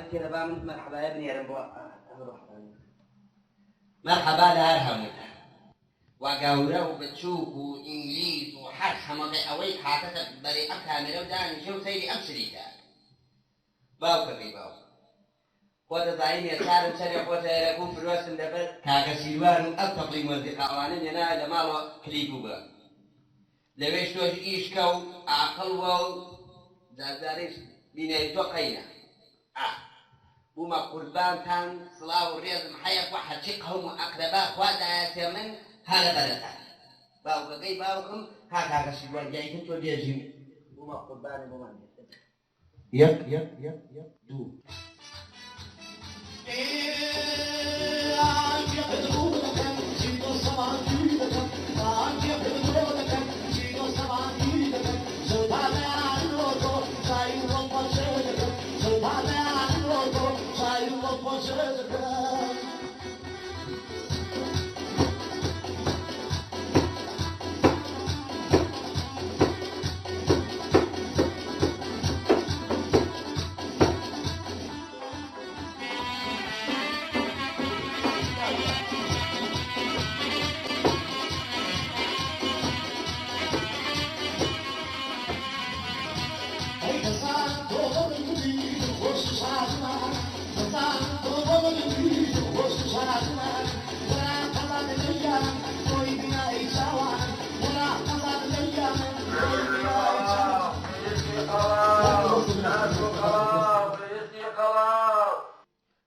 بابت كده بقى من مرحبا يا ابني يا رب. مرحبا لارهم وقاورة وبتشوك وإنجليز وحرحة مضيئوي حاكتة بري أكامل وداني شو سيدي أبشريكا باوكا في باوكا خود ضعيم يتعلم سنة خودها يكون في الوسط دفر كاكسيوان أبتقي موزيقى أوانين ينال مالو كليبوغا لويش توش إيشكو عقلو زازاريش بيني توقينا بوما قربان تان صلاة والرياض محيط واحد شقهم وأقرباء خوادا يتمن هذا بلدان باوكا كي باوكم هكا كسيوان جاي كنتو ديجيم بوما قربان بوما يب دو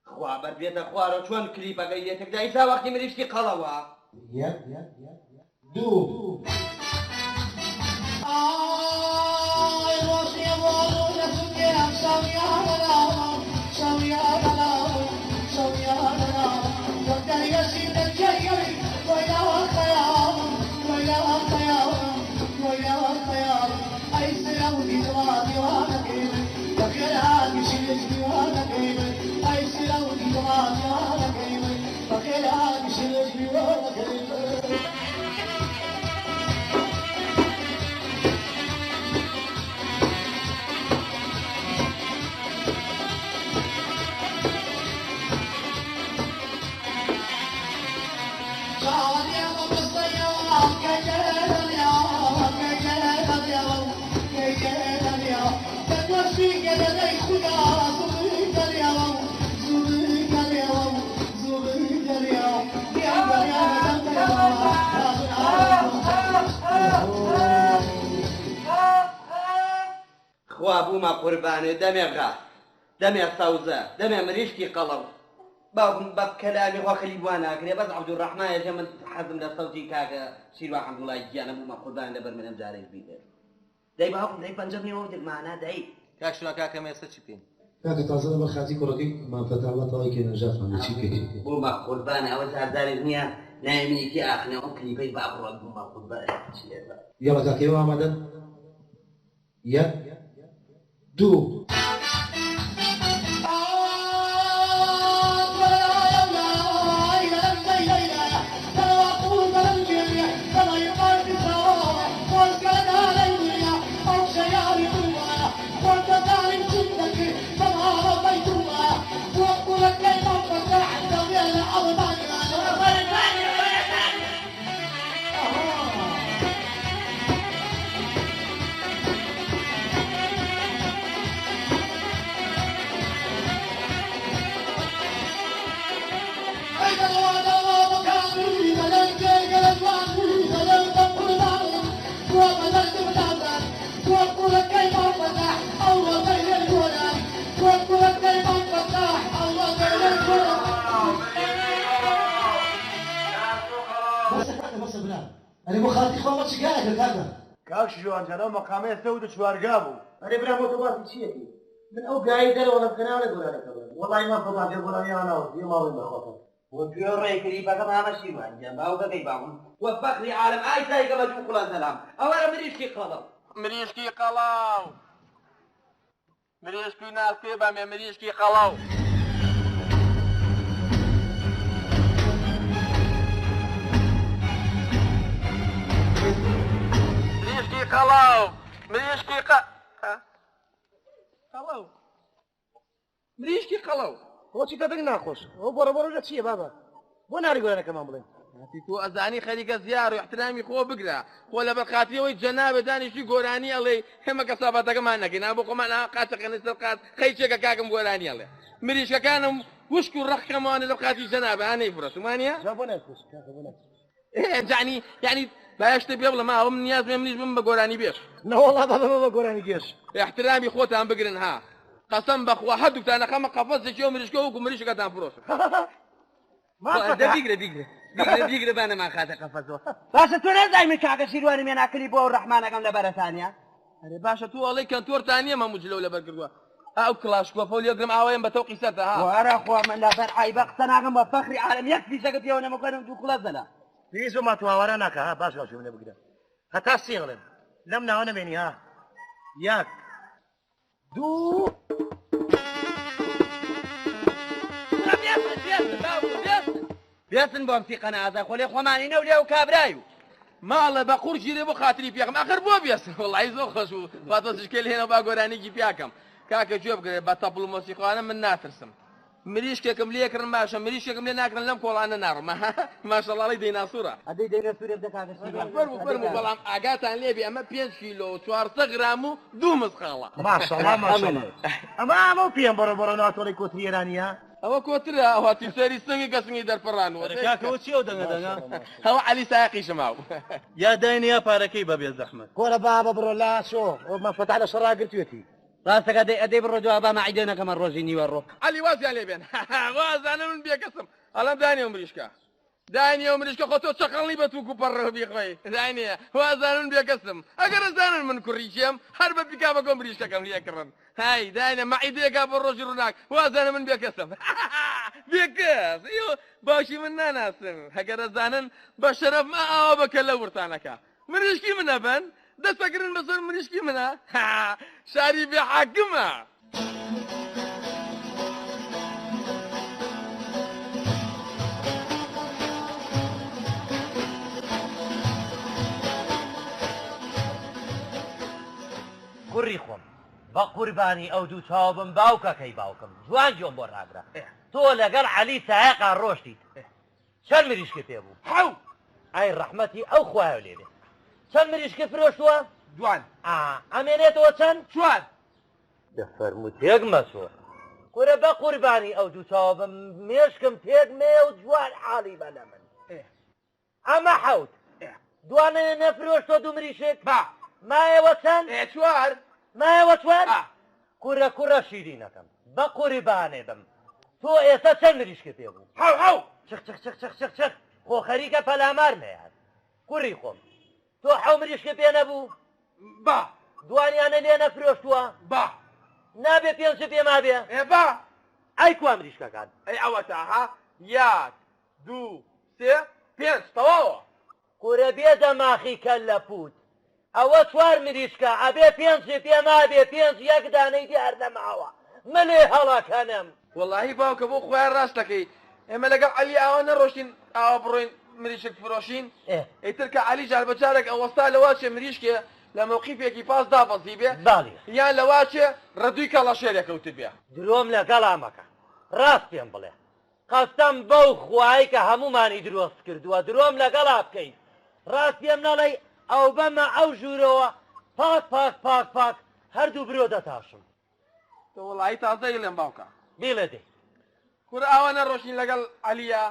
خوابر بيت اخوارو شلون كليبا قيدتك دا إيسا وقتي مريشتي قلوا يب دو خوابوما قرباني دمي صوزة دمي مريشتي قلو باب كلامي هو خليبوانا كري بس عبد الرحمن يا جماعة حزم ده صوتي كاكا سيروا حمد الله يجينا بوما قرباني دبر من امزاري بيدر داي باهم داي بنجمني وودك معنا داي كاك شنو كاكا ما يستشي بين كاكا تازه ما خاتي كوركي ما فتح الله طويك نجاف عن شيء بوما قرباني او زاري الدنيا نايمني كي اخنا وكلي بي باب بوما قرباني يلا كاكي وامدا يب دو أنا مخاطي خالص قاعد هذا. كاش جو أنت أنا مقامي سود شوار جابو. أنا برا موتوبات شيء من أو قاعد ده ولا بكنا ولا ولا كذا. والله ما فضل جاب ولا أنا وفي ما بين بخاطر. وفي الرأي كليبا كما ماشي ما جنب أو كذي باهم. وفقني عالم أي شيء كما جو كلان سلام. أولا مريشكي قلم. مريشكي قلاو مريشكي ناس كيبا مريشكي قلاو مريشكي قلاو مريشكي قلاو مریشکی قەڵەو بۆچی کەتێک ناخۆش ئەو بۆڕە لە چییە بابا بۆ ناری گۆرانەکەمان بڵێن تو ئەزانی خەریکە زیار و احترامی خۆ بگرە خۆ لە بەرخاتیەوەی جەنابێ دانیشتی گۆرانی ئەڵێ هێمە کەسابەتەکەمان نەکەین بۆ خۆمان قاچەکەنە سەر قات خەیچێکە کاکەم گۆرانی ئەڵێ مریشکەکانم وشک و ڕەخکەمانە لە بخاتی جەنابێ هانەی فرەسومانە یعنی باشتە پێ بڵێ ماوە من نیاز منیش بم بە گۆرانی بێش نەوەڵا بابا بە گۆرانی گێش احترامی خۆتان بگرن ها قەسەم بەخوا هەردووکتان نەخەمە قەفەسێکی ئەو مریشکە وەکو مریشکەتان فرۆشن دیگرە بانەمان خاتە قەفەسەوە باشە تۆ نەزای من کاکە شیروانی مێناکەلی بۆ ئەو ڕەحمانەکەم لە بەرەتانیا ئەرێ باشە تو ئەڵەی کەنتۆرتان نییە مەموو جلەو لەبەر کردووە ئەو کلاشکۆفە و لێگرم ئاوەیەم بە تەو قیسەتە ها وەرە خوا من لەبەر عیبە قسە ناکەم بە فەخری عالەم یەک پیسەکە پێوە نەمەکەنم دوو کڵە زەلا پێویست بۆ ماتوواوەرە ناکە ها باش باشێ منە بگرە هەتا سێڵێن لەم ناوە نەبێنی ها یەک دوو بێسن بۆم فیقە نازە خۆ لێ خۆمانی نەو لێ و کابرایو ماڵە بە قورجیرێ بۆ خاتری پێکەم ئەخر بۆ بێسن وڵی زۆر خۆش و فاتۆسشکێل هێنە با گۆرانێکی پیاکەم کاکە گوێ بگرێت بە تەپڵ و مۆسیقوانە من ناترسم مریشکێکم لێکردن باشە مریشکێکم لێ ناکردن لەم کۆڵانە ناڕمە ماشەڵڵی دەیناسوورە ئەدەی دەیناسوورێ دەکاتە فەرمو بەڵام ئاگاتان لێبی ئەمە 5 کیلۆ 400 گرام و 2 مسخاڵە ماشەڵڵا ماشەڵڵا ئەمە پێم بەڕۆ ناتۆڵی کۆتری ئێرانیە ئەوە کۆترە ئەوەتی سەری سنگی کەسنگی دەرپەڕانەوە کاکەوە چی ئەو دەنگە ئەوە عەلی سایقیشە ماو یا داینە یا پارەکەی بەبێ زەحمەت کۆرە بابە بڕۆ لاشۆ ئەو مەفەتە لە شەڕاگرتوێتی ڕاستەکە ئەدەی بڕۆ جواب بە مەعیدێنەکەمە ڕۆژی نیوەڕۆ عەلی وازیان لێ بێن وازانە من بێکەسم ئەڵەم دانیێ مریشکە دانیێ مریشکە خۆ تۆ چەقەڵی بە تووک و پەڕە بیخۆی دانیە وازانە من بێکەسم ئەگەر ئەزانن من کوڕیچێم هەر بە پیکا بە گۆم مریشکەکەم لێکڕن هاي داينا معيديك ابو الرجل هناك وازانا من بيكسم بيكس ايوه باشي من ناسم هكذا زانن بشرف ما او بكلا ورتانك من يشكي منها بن ده فكرن بس من يشكي منها شاري بحاكمها کوڕی خۆم بە قوربانی ئەو دوو چاوبم باوکەکەی باوکم جوان جۆم بۆ ڕاگرا تۆ لەگەڵ عەلی سایقا ڕۆشتیت چەند مریشکی پێ بوو حەو ئای ڕەحمەتی ئەو خوایە لێ بێ چەند مریشکی فرۆشتووە جوان ئەمێنێتەوە چەند جوان دەفەرموو تێک مەسۆ کورە بە قوربانی ئەو دوو چاوبم مێشکم تێک مێ و جوان حاڵی بە لە من ئەمە حەوت دوانە نەفرۆشتۆ دوو مریشک مایەوە چەند چوار مایەوە چوار کوڕە شیرینەکەم بە قوربانێ بم تۆ ئێستا چەند مریشکە پێ بوو حەو چخ خۆ خەریکە پەلامار نەیاد کوڕی خۆم تۆ حەو مریشکە پێ نەبوو با دوانیانە لێ نەفرۆشتووە با نابێ پێنج پێ مابێ با ئەی کوا مریشکەکان ئەی ئەوەتە ها یەک دوو سێ پێنج تەواوە کوڕە بێدە ماخی کەل لە پوت ئەوە چوار مریشکە ئەبێ پێنج پێ مابێ پێنج یەک دانەی دیار نەماوە منێ هەڵەکەنم واللهی باوکە بۆ خۆیان ڕاست دەکەی ئێمە لەگەڵ عەلی ئاوا نەڕۆشتین ئاوا بڕۆین مریشک فرۆشین ئیتر کە عەلی جار بەجارێک ئەوەستا لەواچێ مریشکێ لە مووقیفێکی پاس دابەزی بێ یان لەواچێ ڕەدووی کەڵەشێرێک کەوتت بێ درۆم لەگەڵ ئامەکە ڕاست پێم بڵێ قەستەم بەو خوای کە هەمومانی دروست کردووە درۆم لەگەڵا بکەیت ڕاست پێم نەڵێ ئەو بەمە ئەو ژوورەوە پاک هەردوو برۆ دەتاشم تۆ وڵی تازەی لێم باوکە بیڵێ دێ کورە ئاوا نەڕۆشین لەگەڵ عەلیە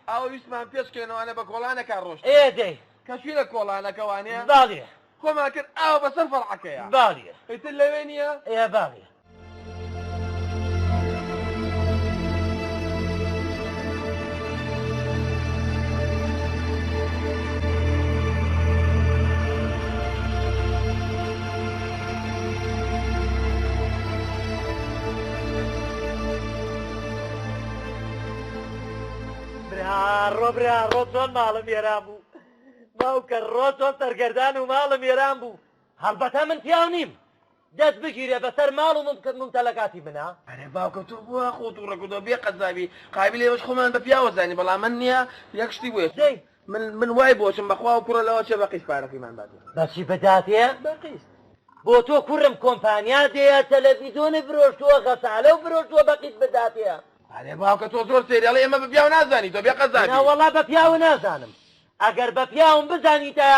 ئاوا ویسمان پێشکێنەوانە بە کۆڵانەکە ڕۆشت دەی کەچوی لە کۆڵانەکەوانەیە باڵێ خۆمان کرد ئاوا بەسەر فەرعەکەیە باڵێ ئیتر لەوێ نییە باڵێ ڕۆ چۆن ماڵم ێران بوو باوکە ڕۆ چۆن سەرگەردان و ماڵم ێران بوو هەڵبەتە من پیاو نیم دەست بگیرێ بەسەر ماڵ و ممتەلەکاتی منە ئەرێ باوکە تۆ بووە خۆت و ڕێکودۆ بێ قەزابی قابل ێوەش خۆمان بە پیاوە زانی بەڵام من نییە یەک شتی بۆیە من وای بۆچم بەخوا و کوڕە لەوە چێ بە قیس پارەکەیمان بادێ بەچی بەداتێ بە قیس بۆ تۆ کوڕم کۆمپانیا دەیە تەلەڤیزۆنی فرۆشتووە غەسالە و فرۆشتووە بەقیت بداتەیە ئەرێ باوکە تۆ زۆر سێریاڵی ئێمە بە پیاو نازانی تۆ بێ قەزابی ناوەڵا بە پیاوە نازانم ئەگەر بە پیاوم بزانیتە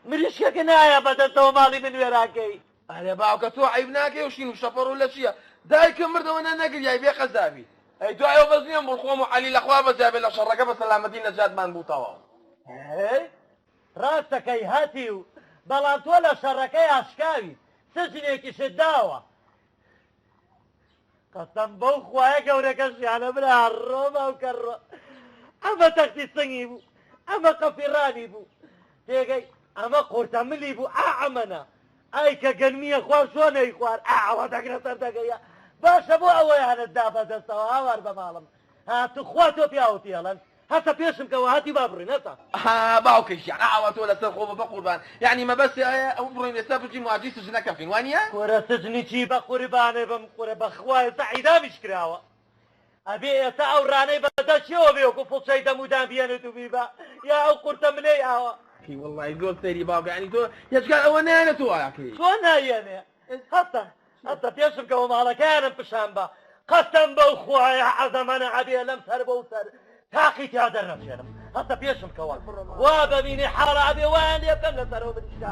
مریشکەکە نایە بەدەستەوە ماڵی من وێراکەی ئەرێ باوکە تۆ عیب ناکەی و شین و شەپەڕ و لە چییە دایکم مردەوە نەگریای بێ قەزابی ئەی دوایەوە بەزنیم بۆ خۆم و عەلی لەخوا بەجابێ لە شەڕەکە بە سەلامەتی نەجاتمان بووتەوە ڕاستەکەی هاتی و بەڵام تۆ لە شەڕەکەی ئاشکاوی سجنێکیشت داوە قەسەم بەو خوایە گەورەکەشیانە برا ڕۆما و کەڕۆ ئەمە تەختی سنگی بوو ئەمە قەفیڕانی بوو تێگەی ئەمە قورتەملی بوو ئەمەنە ئای کە گەرمیە خوار شۆنەی خوار ئەوە دەگرە سەر دەگەیە باشە بۆ ئەوەیانت دا بەدەستەوە هاوار بە ماڵم هاتو خوا تۆ پیاوەتی هەڵەن هەتا پێشم کەەوە هاتی با بڕین هەتا باوکەشیان ئاوا تۆ لەسەر خۆ بە قوربان یعنی مەبەستی ئایا ئەو بڕین ئێستا بچی مواجی سجنەکەفین وانە کۆرە سجنی چی بە قوربانێ بم قورە بەخوای سەعیدامیش کراوە ئەبێ ئێستا ئەو ڕانەی بەدەچیەوە بێ وەکو فڵچەی دەمودان بێنێت و بیبە یا ئەو قورتەملەی ئاوە والله زۆر سەیری باوکە ینی تۆ هێچکار ئەوە نایەنە تۆ ئاکەی چۆن نایەنێ هەتا پێشم کەەوە ماڵەکانم پیشان بە قەسەم بەو خوایە عەزەمانە عەبێ لەم سەر بەو سەر تاقی تیا دەرنەچێنم هەتا پێشم کەوە وا ببینی حاڵە ئەبێ وایان لێ بکەم لەسەرەوە بنیشتا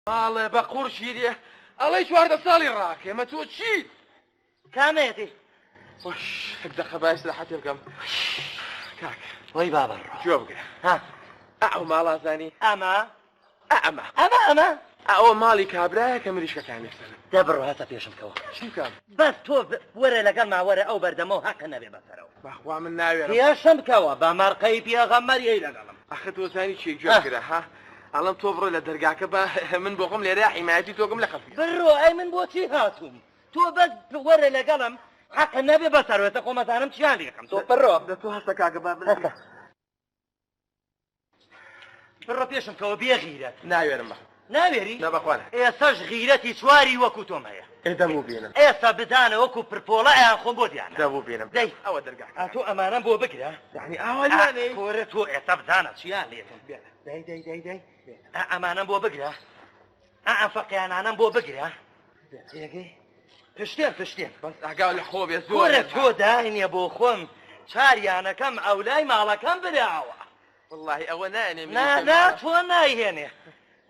ماڵێ بە قورشیریە ئەڵەی چواردە ساڵی ڕاکە ئێمە تۆ چیت کامێتی وەش هەک دەخە باش لە حەتێ بکەم کاک وەی بابەڕۆ گوێ بگرە ئەو ماڵازانی ئەمە ئەمە ئەوە ماڵی کابرایە کە مریشکەکانی سەر دەبڕۆ هەتا پێشم کەوە چی بکەم بەس تۆ وەرە لەگەڵ ماوەرە ئەو بەردەمەوە هەقە نەبێ بەسەرەوە بەخوا من ناوێرم پێشم بکەوە بە مەرقەی پێغەمبەری لەگەڵم ئەخە تۆ زانی چی گوێ بگرە ها ئەڵم تۆ بڕۆ لە دەرگاکە بە من بۆ خۆم لێرە حیمایەتی تۆگم لە خەفی بڕۆ ئەی من بۆچی هاتووم تۆ بەس وەرە لەگەڵم حەقە نەبێ بەسەرەوەتە خۆمەزانم چیان لێکەم تۆ بڕۆ دە تۆ هەستە کاکە با بڕۆ پێشم کەوە بێ غیرەت ناوێرم بە ناوێری نەبەخوانە ئێسەش غیرەتی چواری وەکو تۆمەیە دەبوو بێنم ئێستا بدانە وەکو پرپۆڵە ئەیان خۆم بۆ دیانە دەبوو بێنم دەی ئەوە دەرگاکە تۆ ئەمانەم بۆ بگرە یعنی ئاوەلێ کۆرە تۆ ئێستا بدانە چیان لێکم دەی ئەمانەم بۆ بگرە فەقیانانم بۆ بگرە پشتێن بەس ئاگاو لە خۆ بێ کۆرە زۆر تۆ داینێ بۆ خۆم چاریانەکەم ئەو لای ماڵەکەم براوە والله ئەوە نایێنێ نا تۆ نایهێنێ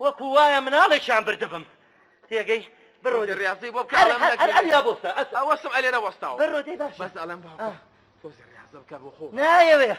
وەکو وایە مناڵێکیان بردبم تێگەی بڕۆ ڕاستی بۆ ئەریا بۆستە ئەوەسم ئەلێرە وەستاوە بڕۆ دەی باش بەس ئەڵێم باوکە تۆ ڕاستە بکە بۆ خۆ نایەوێ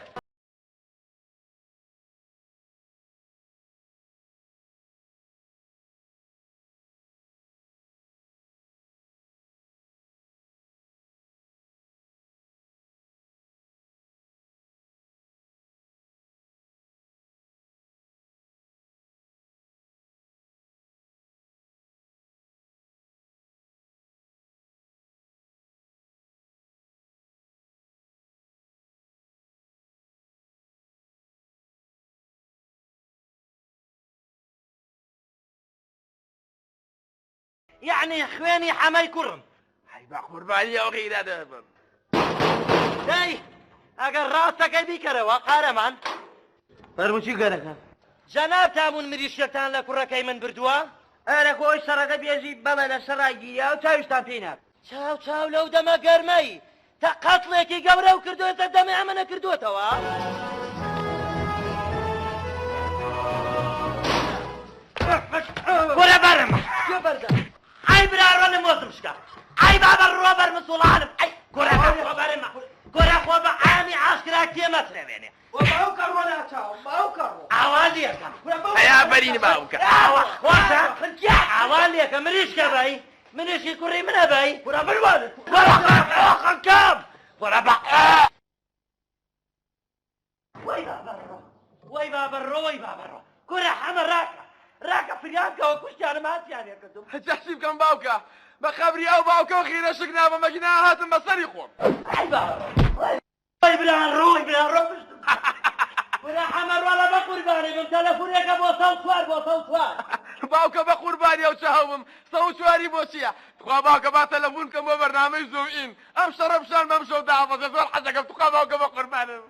يعني خوێنی حەمەی کوڕم هەی با قوربانی ئەو غیرە دەبم دەی ئەگەر ڕاستەکەی بیکەرەوە قارەمان فەرمووچی گەرەکە جەناب تامون مریشکتان لە کوڕەکەی من بردووە ئەرە خۆی سەرەکە بێژی بەڵێ لە سەرای گیریا و چاویشتان پێی نات چاو لەو دەمە گەرمەی تا قەتڵێکی گەورە و کردوێتە دەمێ ئەمەنە کردوێتەوە گۆرە بەرم ئای براڕۆ لە مۆزم شکا ئای بابە ڕۆبەر مسوڵانم ئەی گۆرە ڕۆبەرمە گۆرە خۆ بە ئامی ئاشکرا تێمەترێوێنێ ئاوان لێکەم ئەیا بەرین باوکە ئاوان لێکە مریشکە بای منیشی کوڕی منە بای گۆرە بڕوانێت گۆرە خەکەم گۆرە بە کەوە کوشتیانم هاتیانێ کردم جاشی بکەم باوکە بە خەبری ئەو باوکە و خیرە شکنا بە مەگینا هاتم بەسەری خۆم ڕۆی بران ڕۆی بران ڕۆ برا حەمەڕواڵە بە قوربانی بم تەلەفۆنێکە بۆ 104 بۆ 104 باوکە بە قوربانی ئەو چاوم 104 بۆ چییە تخوا باوکە با تەلەفۆن کەم بۆ بەرنامەی زوئین ئەم شەڕە بشان بەم شەو داوەزە زۆر حەزەکەم تخوا باوکە بە قوربانم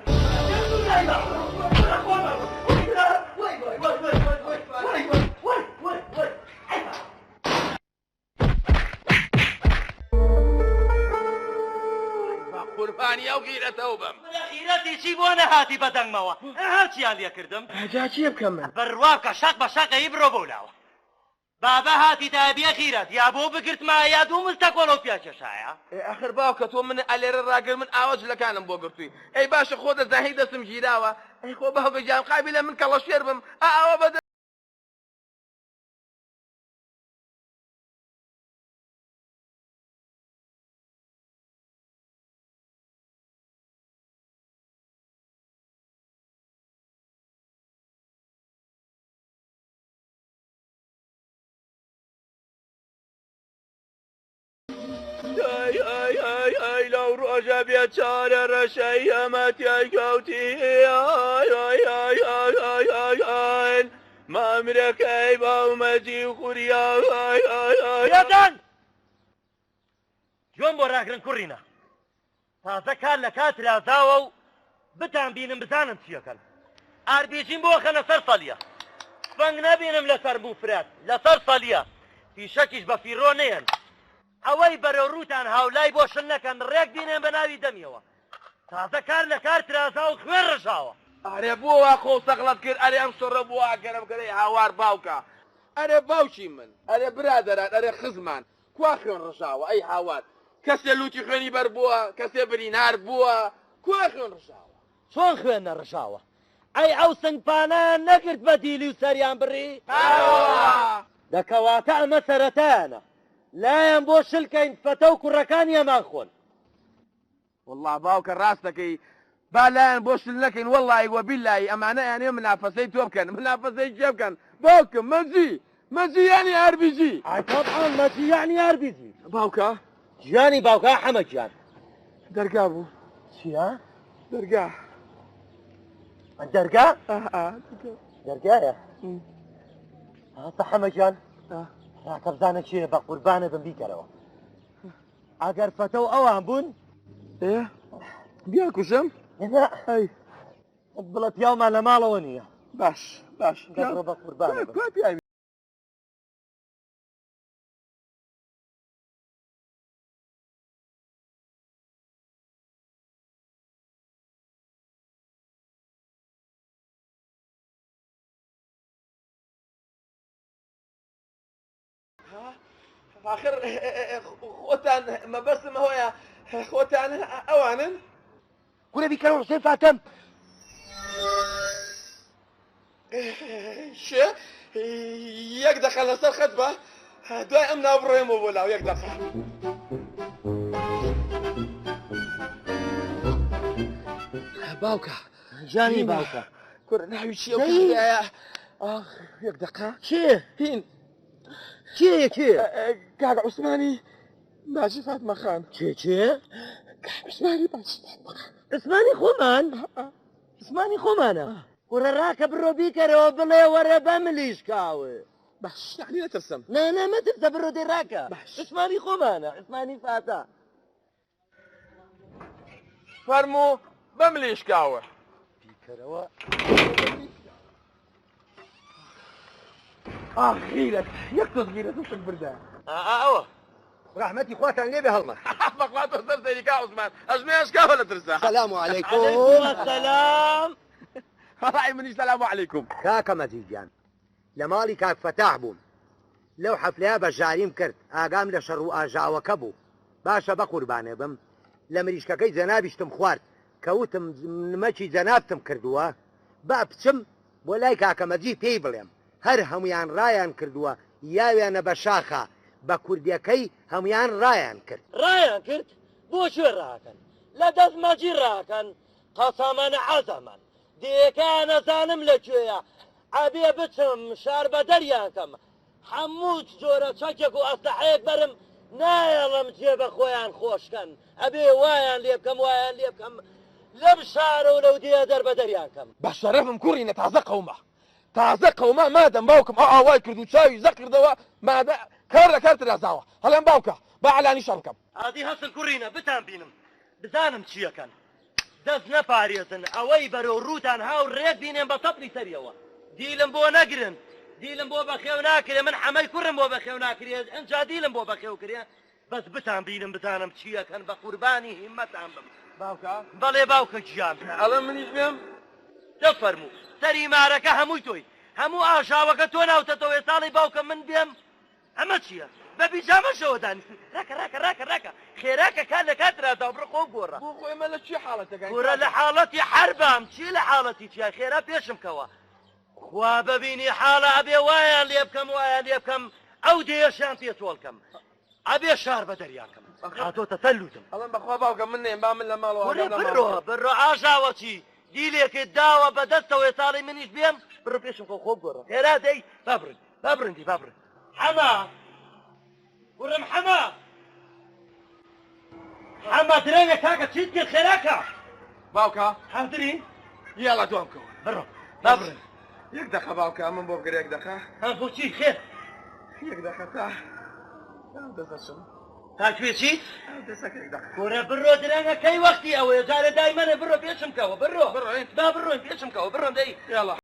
قوربانی ئەو غیرەتەوە بم خیرەتی چی بۆ نەهاتی بەدەنگمەوە هاچیان لێ کردم جا چی بکەم من بڕواکە شەق بە شەقەی بڕۆ بۆلاوە بابا هاتی تابیە خیرەت یا بۆ بگرتمە یا دوو مستە کۆڵۆ پیا کێشایە ئاخر باوکە تۆ من ئەلێرە ڕاگر من ئاوا جلەکانم بۆ گرتووی ئەی باشە خۆ دەزاهی دەستم گیراوە ئەی خۆ باوکە جام قابلە من کەڵە شێر بم ئاوا بەدە ئای لەو ڕۆژە بێت چارە ڕەشەی ئەمەتیای کەوتی مامرەکەی باومەجی و خوریا یادان جۆم بۆ ڕاگرن کوڕینە تازە کار لە کاترازاوە و بتان بینم بزانم چیەکەن ئاربیجیم بۆ خەنە سەر سەلیە فەنگ نەبینم لەسەر موفرات لەسەر سەلیە پیشەکیش بە فیڕۆ نێن ئەوەی بەرەو ڕووتان هاولای بۆ شن نەکەن ڕێک بینێن بە ناوی دەمیەوە تازە کار لە کار ترازا و خوێن ڕژاوە ئەرێ بۆوە خۆ سەقلت کرد ئەرێ ئەم شۆڕە بووە گەرەمگەرەی هاوار باوکە ئەرێ باوکی من ئەرێ برادەران ئەرێ خزمان کوا خوێن ڕژاوە ئەی هاوار کەسێ لوتی خوێنی بەر بووە کەسێ برینار بووە کوا خوێن ڕژاوە چۆن خوێن نەڕژاوە ئەی ئەو سنگپانان نەکرد بە دیلی و سەریان بڕی دەکەواتە ئەمە سەرەتایانە لایەن بۆ شلکەین فەتە و کوڕەکانی ئەمان خۆن والله باوکە ڕاست دەکەی با لایەن بۆ شل نەکەین وەڵڵی وەبیلایی ئەمانە یانێ منافەسەی تۆ بکەن منافەسەی جێ بکەن باوکم مەجی یانی ئاربیجی طبعاً مەجی یعنی ئاربیجی باوکە ژیانی باوکە حەمەگیان دەرگا بوو چییە؟ دەرگا دەرگا؟ دەرگایە هاتە حەمەگیان ڕاکە بزانە چیە بە قوربانە بم بیکەرەوە ئەگەر فەتە و ئەوان بوون بیا کوشم بڵە پیاومان لە ماڵەوە نییە باش گەڕۆ بە قوربانە بم آخر خۆتان مەبەستم هۆیە خۆتان ئەوانن گورە بیکەرەوە حوسێن فاتەم یەک دەقە لەسەر خەت بە دوای ئەم ناو بڕێمەوە بۆ لاو یەک دەقە باوکە ژانی باوکە کوڕە ناوی چییە کشتایە یەک دەقە چێ هین کێ کاکە عوسمانی باجی فاتمە خان چێ عوسمانی باجی فاتمە خان عوسمانی خۆمان عوسمانی خۆمانە کوڕە ڕاکە بڕۆ بیکەرەوە بڵێ وەرە بە ملیشکاوە باش یعنی نەترسم نه مەترسە بڕۆ دێ ڕاکە عوسمانی خۆمانە عوسمانی فاتە فەرموو بە ملیشکاوە بیکەرەوە غیرەت یەک تۆ غیرەتم شت بردا ئەوە ڕەحمەتی خواتان لێبێ هەڵمە بەخواتۆ سەر سەریکا عوسمان ئەژمێ ئەشکاوە لە ترسا سەلام عەلەیکۆم سەلام وەڵی منیش سەلام عەلەیکوم کاکە مەجیدیان لە ماڵی کاک فەتاح بووم لەو حەفلەیە بەشداریم کرد ئاگام لە شەڕ و ئاژاوەکە بوو باشە بە قوربانێ بم لە مریشکەکەی جەنابیشتم خوارد کەوتم نمەکی جەنابتم کردووە با بچم بۆ لای کاکە مەجید پێی بڵێم هەر هەمویان ڕایان کردووە یاویانە بە شاخە بە کوردیەکەی هەمویان ڕایان کرد بۆ کوێ ڕاکەن لە دەست مەجی ڕاکەن قەسەمەنە عەزەمەن دیەکە نەزانم لەکوێیە ئەبێ بچم شار بە دەریانکەم هەموو جۆرە چەکێک و ئەستەحەیەک بەرم نایەڵم جێبە خۆیان خۆشکەن ئەبێ وایان لێ بکەم وایان لێ بکەم لەم شارە و لەو دیە دەربەدەریان کەم بە شەرەفم کوڕینە تازە قەومە تازە قەوما مادەم باوکم ئاوای کرد و چاوی زە کردەوە مادە کار لە کارت رازاوە هەڵێم باوکە با علانی شەڕ بکەم ئادی هەسن کوڕینە بتان بینم بزانم چیەکەن دەست نەپارێزن ئەوەی بەرەو ڕووتان هاو ڕێک بینێن بە تەپڵی سەریەوە دیلم بۆ نەگرن دیلم بۆ بەخێو ناکرێ من حەمەی کوڕم بۆ بەخێو ناکرێت ئەنجا دیلم بۆ بەخێو کرێ بەس بتان بینم بزانم چیەکەن بە قوربانی هیممەتان بم باوکە بەڵێ باوکە گیان ئەڵێ منیش بێم دەفەرموو سەری مارەکە هەمووی تۆی هەموو ئاژاوەکە تۆ ناوتەتەوە ێساڵی باوکە من بێم ئەمە چییە بە بیجامەشەوە دانیسی ڕاکە خێراکە کار لە کاترازاو بڕ خۆ گۆڕە بۆ خۆی مە لە چی حاڵەتەکە گۆرە لە حاڵەتی حربام چی لە حاڵەتی چیا خێرا پێشم کەوە خوا ببینی حاڵە ئەبێ وایان لێ بکەم وایان لێ بکەم ئەو دێشیان پێتۆڵکەم ئەبێ شار بە دەریاکەم هاتۆتە تەلوتم ئەڵێم بەخوا باوکە من نێم با من لە ماڵەوە بڕۆ ئاژاوە چی دیلێکت داوە بەدەستەوەی ساڵی منیش بێم بڕۆ پێشم خۆ خۆ گۆڕە خێرا دەی بابرندی حەما وڕم حەما درێنە کاکە چیت کرد خێراکە باوکە حەزری یاڵە دوام کەوە بڕۆ بابرن یەک دەخە باوکە من بۆ بگرە یەک دەخە بۆچی خێر یەک دەخە تا دەسەچم تاکوێ چی دەسەکە یەک دەخە گۆرە بڕۆ درێنەکەی وەختی ئەوەیە جارە دایمەنە بڕۆ پێشم کەوە بڕۆ بڕۆین با بڕۆین پێشم کەوە بڕۆن دەی یاڵە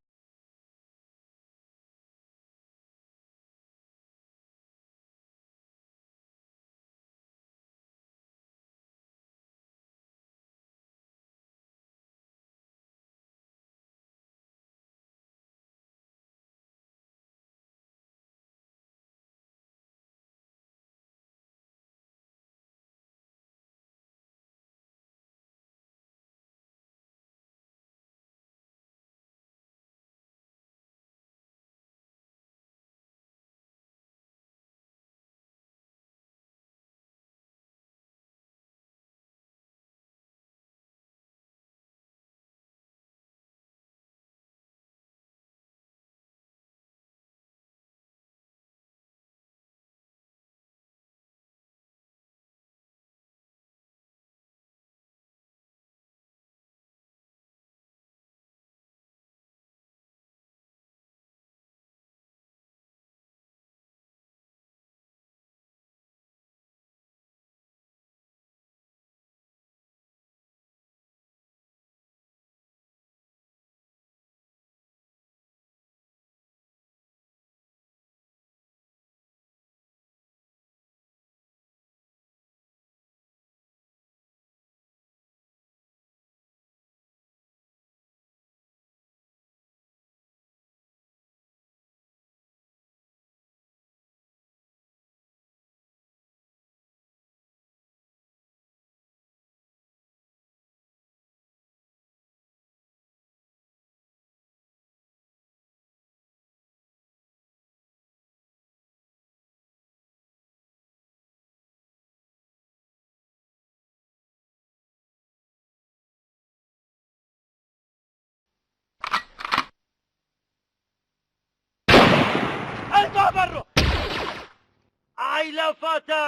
ئای لە فەتە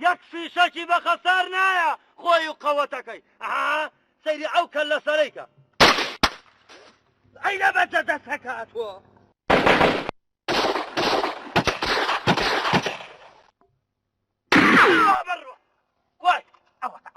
یەک فیشەکی بە خەسار نایە خۆی و قەوەتەکەی سەیری ئەو کەل لە سەرەیکە ئەی لە بەجە دەسەکاتوە بڕۆ وای ئەوەتە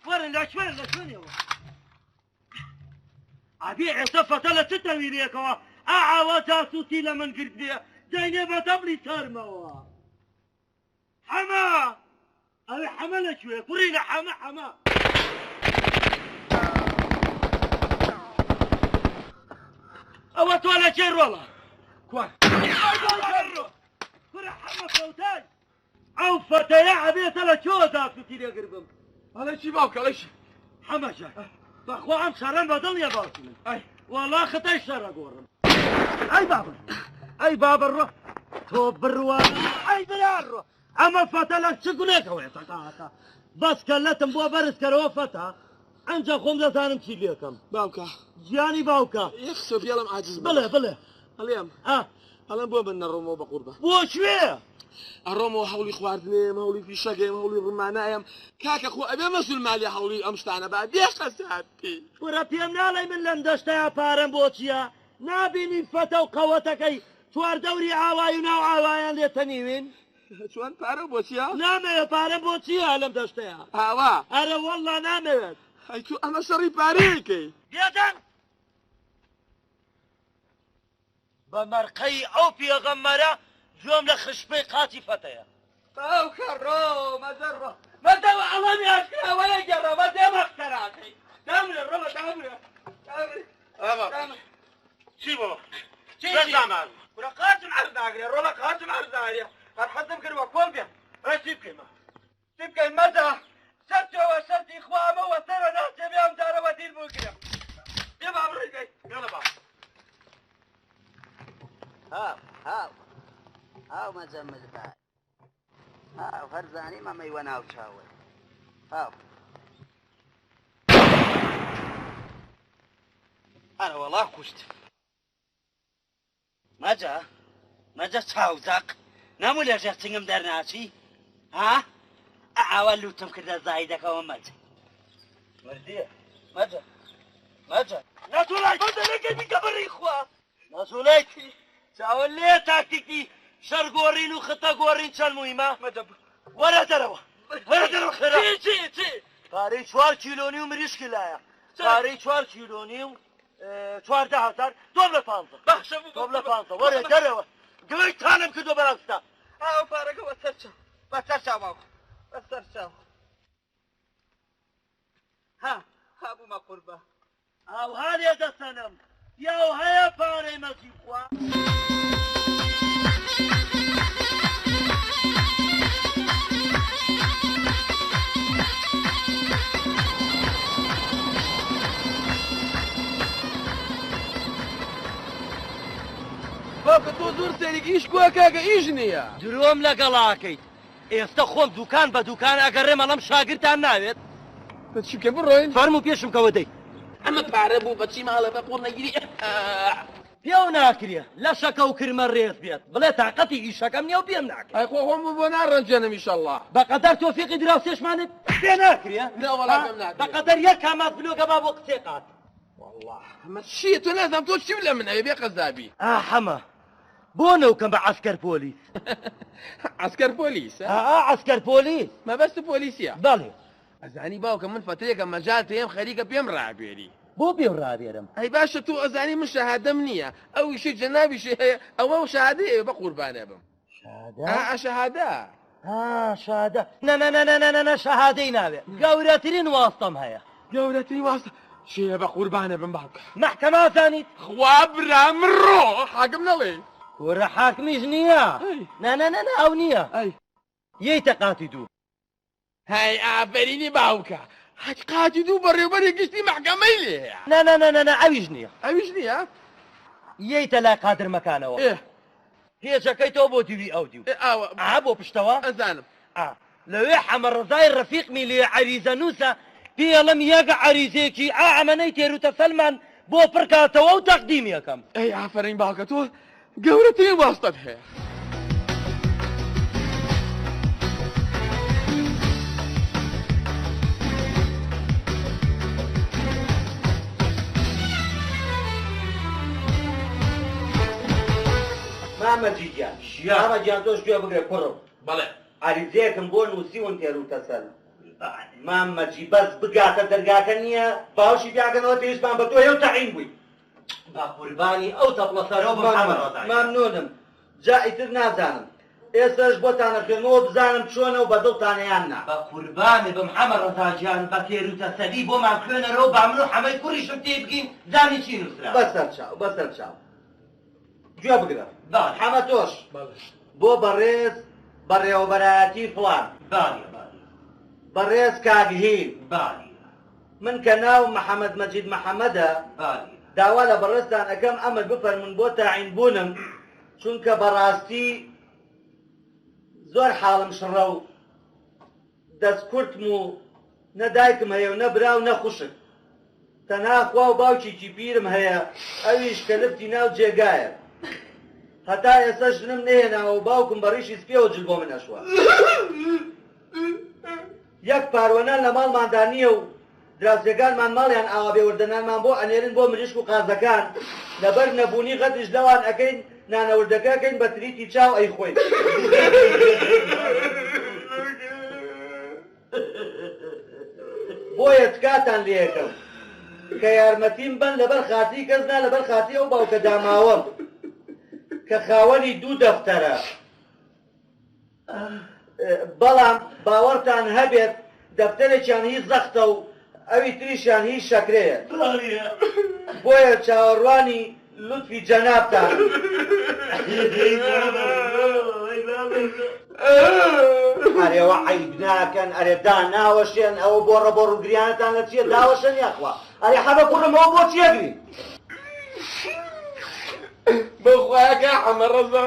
وەرن لە شوێنەوە ئابی عێسە فەتە لە چ تەویرێکەوە ئاوا جاسوسی لە من کردیە دەینێ بە دەبڵی سەرمەوە حەما ئەوێ حەمە لەکوێ کوڕی لە حەمە ئەوە تۆ لە چێ ڕۆڵە کوڕە حەمە کەوتای ئەو فەتەیە ئەبێتە لە چۆ جاسوسی لێگربم ئەڵێ چی باوکە ئەڵێشی حەمەشە بەخوا ئەم شەڕەن بەدڵ نیە باوکی من وەڵا خەتای شەڕە گۆڕم ئەی بابە ڕۆ تۆ بڕوە ئەی برار ڕۆ ئەمە فەتە لە چ گونێکەوەیە تەقاکە بەس کەلەتم بۆ بەرزکەرەوە فەتە ئەنجە خۆم دەزانم چی لێکەم باوکە گیانی باوکە یەخسە بێڵم عاجز بڵێ ئەڵێم ئەڵێم بۆ من نەڕۆمەوە بە قوربە بۆ کوێ ئەڕۆمەوە هەوڵی خواردنێم هەوڵی پیشەگەیم هەوڵی ڕمانایەم کاکە خۆ ئەبێ مەسول مالی هەوڵی ئەم شتانە با دێشە ساعتی وەرە پێم ناڵێ من لەم دەشتەیە پارەم بۆ چییە نابینی فەتە و قەوەتەکەی چوار دەوری ئاوای و ناو ئاوایان لێتە نیوین چۆن پارە بۆ چییە نامەوێت پارەم بۆ چییە لەم دەشتەیە ئاوا ئەرە وەڵڵا نامەوێت ئەی تو ئەمە شەڕی پارەیەکەی بێدەن بە مەرقەی ئەو پێغەمبەرە گوێم لە خشپەی قاچی فەتەیە باوکە ڕۆ مەدە ڕۆ مەدەوە ئەڵەمی ئاشکراوەیە گەڕە مەدە مەختەراکەی دامرێ ڕۆڵە دامرێ چی بۆ زەمان ورە قاچم عەرز ناگرێ ڕۆڵە قاچم عەرز ناگرێ هەر حەزم کردوە کۆڵ بێ چی بکەیمە چی بکەین مەدە سەرچەوە سەرتی خوامەوە سەرە ناچێ بێ ئەم جارەوە دیر بۆ گرم بێ با بڕێگەی گەڵە با هاو مەجەمل بای هاو هەرزانی مەمەیوە ناو چاوە هاو ئەرە وەڵا کوشت مەجە چاوزەق نەموو لەژێر چنگم دەرناچی ها ئاوا لوتم کردە زایدەکەوە مەجە مردیە مەجە نەتوڵای دەلەکە بیکە بڕی خوا نەزوڵێتی چاوە لێ تاکتیکی شەرگۆڕین و خەتە گۆڕین چەند مویمە وەرە دەرەوە خێرا چی پارەی 4 کیلۆنی و مریشکی لایە پارەی 4 کیلۆنی و 14,000 تۆم لە 15 بەخشە تۆم لە 15 وەرە دەرەوە گوێی تانم کردو بەڕاستا ئاو پارەکە بەسەر چاو باوکە بەسەر چاو هابوومە قوربە ئاو هەرێ دەسەنم یاو هەیە پارەی مەزی خوا باوکە تۆ زۆر سەرێکی ئیش کووە کاکە ئیش نییە درۆم لەگەڵاکەیت ئێستا خۆم دوکان بە دوکان ئەگەڕێ مەڵەم شاگرتان ناوێت چی بکە بڕۆین فەرموو پێشم کەوە دەی ئەمە پارە بوو بەچی ماڵە بە قوڕ نەگیری پێو ناکرێ لە شەکە و کرمە ڕێز بێت بڵێ تااقەتی ئیشەکەم نیە و پێم ناکرێت ئەی خۆ خۆم بۆ ناڕەنجێنم ئیشەڵڵا بەقەدەر تۆفیقی دراوسێشمانت پێ ناکرێ نەوەڵا پێم ناکرێ بەقەدەر یەک کامات بلوگە با بۆ قسێ قات والله ئەمە چیە تۆ نازانم تۆ چی لە منە بێ قەزابی حەمە بۆ نەوکەم بە عەسکەر پۆلیس عەسکەر پۆلیس عەسکەر پۆلیس مەبەست پۆلیسیە بەڵێ ئەزانی باوکە من فەتەیەکە مەجال پێم خەریکە پێم ڕابێری بۆ پێم ڕابێرم ئەی باشە تۆ ئەزانی من شەهادەم نییە ئەو ئیشی جەنابیشی هەیە ئەوە شەهادەیە بە قوربانە بم شەهادە شادە نە شەهادەی ناوێت گەورەترین واستەم هەیە گەورەترین واستە چێ بە قوربانە بم باوکە مەحکەمە زانیت خوا برام ڕۆ حاکم نەڵێ کۆرە حاکمیش نییە نە ئەو نییە یەیتە قاتی دوو هەی ئافرینی باوکە حەج قاتی دوو بەڕێوبەری گشتی محکەمەی لێ نە ئەویش نییە ئەویش نییە یەیتە لای قادر مەکانەوە پێچەکەیتەوە بۆ دیوی ئەو دیو بۆ پشتەوە ئەزانم لەوێ حەمەڕەزای ڕەفیقمی لێ عەریزە نووسە پێڵم یەک عەریزێکی ئەمەنەی تێروتە سەلمان بۆ پڕکاتەوە و تەقدیم یەکەم ئەی ئافرین باوکە تۆ گەورەترین واستەت هەیە مامەجیان تۆش گوێ بگرێ کوڕم بەڵێ عەریزەیەکم بۆ نووسیون تێروتە سەل مامەجی بەس بگاتە دەرگاکە نییە باوشی بیاگەنەوە تێویستمان بە تۆ هێو تەعین بووی با قوربانی ئەو تەپڵەسەرەوە بە محەممەد ڕەزای ممنونم جا ئیتر نازانم ئێستاش بۆتانە خوێنەوە بزانم چۆنە و بە دڵتانەیان نا بە قوربانی بە محەممەد ڕەزاجیان بە تێروتەسەدی بۆمان خوێنەرەوە با من و حەمەی کوڕیشم تێ بگین زانی چی نووسرا بەسەر چاو بەسەر چاو گوێ بگرە باڵێ حەمە تۆش بۆ بەڕێز بەڕێوەبەرایەتی فڵان باڵێ بەڕێز کاگهین باڵێ من کە ناو محەممەد مەجید محەممەدە باڵێ داوا لە بەڕێزتان ئەەکەم ئەمر بفەرمون بۆ تاعین بوونم چونکە بەڕاستی زۆر حاڵم شڕە و دەستکورتم و نەدایکم هەیە و نەبرا و نەخوشک تەنها خوا و باوکێکی پیرم هەیە ئەویش کە لفتی ناو جێگایە هەتا ئێستا ژنم نێناوە و باوکم بەڕیشی سپێوە جل بۆ من ئەشوە یەک پاروەنان لە ماڵماندا نییە و دراوسێکانمان ماڵیان ئاوا بێوردەنانمان بۆ ئەنێرن بۆ مریشک و قازەکان لەبەر نەبوونی غەدیش لەوان ئەەکەین نانەوردەکەکەین بە تریتی چاو ئەی خۆی بۆیە تکاتان لێ یەکەم کە یارمەتیم بن لەبەر خاتی کەسنا لەبەر خاتی ئەو باوکە داماوەم کە خاوەنی دوو دەفتەرە بەڵام باوەڕتان هەبێت دەفتەرێکیان هیچ زەختە و ئەوی تریشیان هیچ شەکرەیە بۆیە چاوەڕوانی لوتفی جەنابتان ئەرێوە عەیب ناکەن ئەرێ داناوەشێن ئەوە بۆ ڕەبۆ ڕووگریانتان لە چیە داوەشەن یاخوا ئەرێ حەمە کوڕمەوە بۆ چیەگری بخواکە حەمە ڕەزا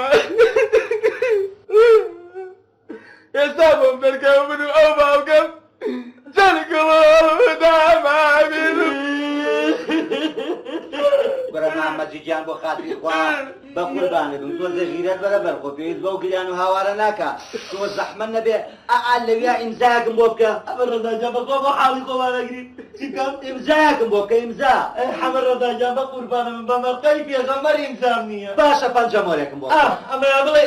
ئێستا بۆم دەرکەوە من و ئەو باوکەم بەرە محەممەدجییان بۆ خاتری خوا بە قوربانە بم تۆ زەژیرەت بەرەبەر خۆ پێویست بەو گریان و هاوارە ناکە تۆ زەحمەت نەبێ ئەعال لەویا ئیمزایەکم بۆ بکە ئەمە ڕەزاجان بە بۆ حاڵی خۆوانەگری چیکەم ئیمزایەکم بۆ بکە ئیمزا حەمە ڕەزاجان بە قوربانە من بە مەرقەی پێغەمبەر ئیمزام نییە باشە پەنجەمۆرێکم بۆ ئەمەیا بڵێ